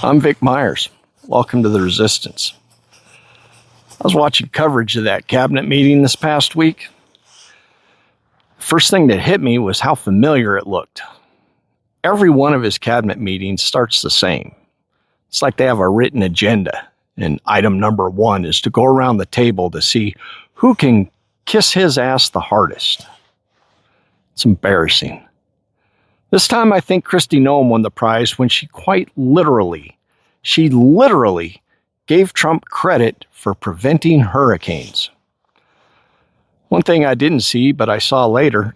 I'm Vic Myers. Welcome to the Resistance. I was watching coverage of that cabinet meeting this past week. First thing that hit me was how familiar it looked. Every one of his cabinet meetings starts the same. It's like they have a written agenda, and item number 1 is to go around the table to see who can kiss his ass the hardest. It's embarrassing. This time I think Kristi Noem won the prize when she literally gave Trump credit for preventing hurricanes. One thing I didn't see, but I saw later,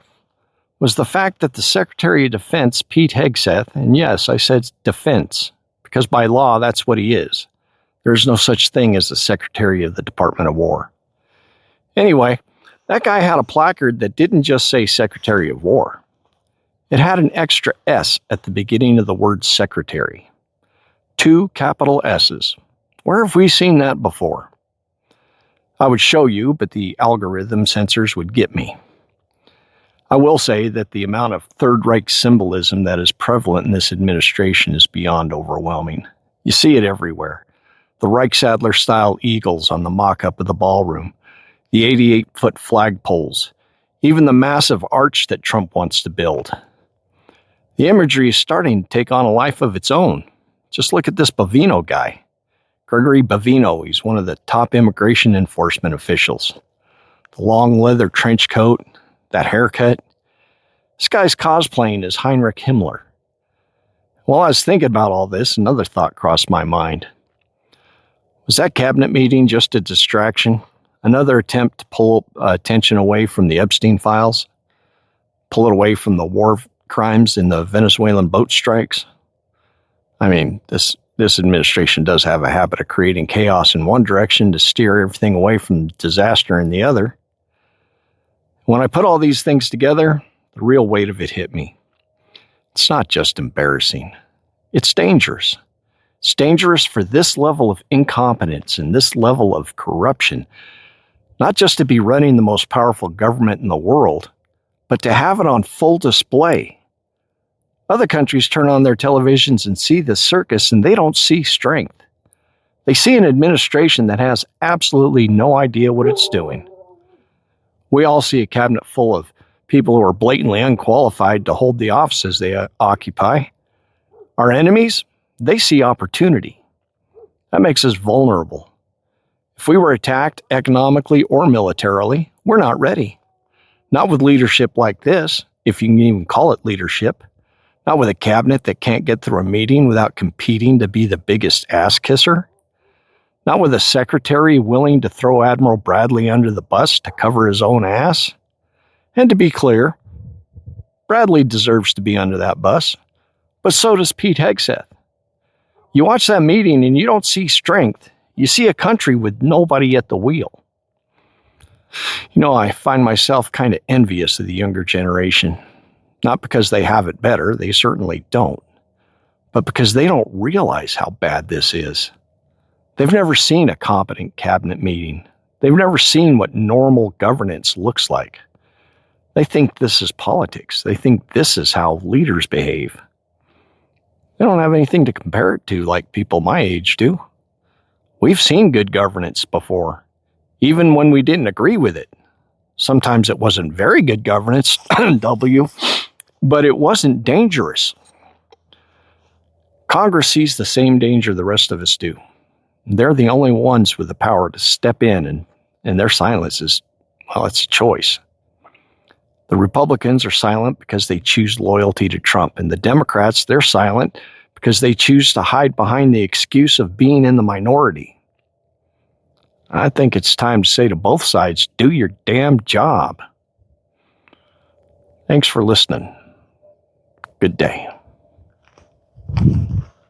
was the fact that the Secretary of Defense, Pete Hegseth, and yes, I said defense, because by law, that's what he is. There's no such thing as the Secretary of the Department of War. Anyway, that guy had a placard that didn't just say Secretary of War. It had an extra S at the beginning of the word secretary. 2 capital S's. Where have we seen that before? I would show you, but the algorithm censors would get me. I will say that the amount of Third Reich symbolism that is prevalent in this administration is beyond overwhelming. You see it everywhere. The Reichsadler-style eagles on the mock-up of the ballroom, the 88-foot flagpoles, even the massive arch that Trump wants to build. The imagery is starting to take on a life of its own. Just look at this Bavino guy. Gregory Bavino, he's one of the top immigration enforcement officials. The long leather trench coat, that haircut. This guy's cosplaying as Heinrich Himmler. While I was thinking about all this, another thought crossed my mind. Was that cabinet meeting just a distraction? Another attempt to pull attention away from the Epstein files? Pull it away from the war crimes in the Venezuelan boat strikes? I mean, this administration does have a habit of creating chaos in one direction to steer everything away from disaster in the other. When I put all these things together, the real weight of it hit me. It's not just embarrassing. It's dangerous. It's dangerous for this level of incompetence and this level of corruption, not just to be running the most powerful government in the world, but to have it on full display. Other countries turn on their televisions and see the circus, and they don't see strength. They see an administration that has absolutely no idea what it's doing. We all see a cabinet full of people who are blatantly unqualified to hold the offices they occupy. Our enemies, they see opportunity. That makes us vulnerable. If we were attacked economically or militarily, we're not ready. Not with leadership like this, if you can even call it leadership. Not with a cabinet that can't get through a meeting without competing to be the biggest ass kisser. Not with a secretary willing to throw Admiral Bradley under the bus to cover his own ass. And to be clear, Bradley deserves to be under that bus, but so does Pete Hegseth. You watch that meeting and you don't see strength. You see a country with nobody at the wheel. You know, I find myself kind of envious of the younger generation. Not because they have it better, they certainly don't, but because they don't realize how bad this is. They've never seen a competent cabinet meeting. They've never seen what normal governance looks like. They think this is politics. They think this is how leaders behave. They don't have anything to compare it to like people my age do. We've seen good governance before, even when we didn't agree with it. Sometimes it wasn't very good governance, but it wasn't dangerous. Congress sees the same danger the rest of us do. They're the only ones with the power to step in, and their silence is, well, it's a choice. The Republicans are silent because they choose loyalty to Trump, and the Democrats, they're silent because they choose to hide behind the excuse of being in the minority. I think it's time to say to both sides, do your damn job. Thanks for listening. Good day.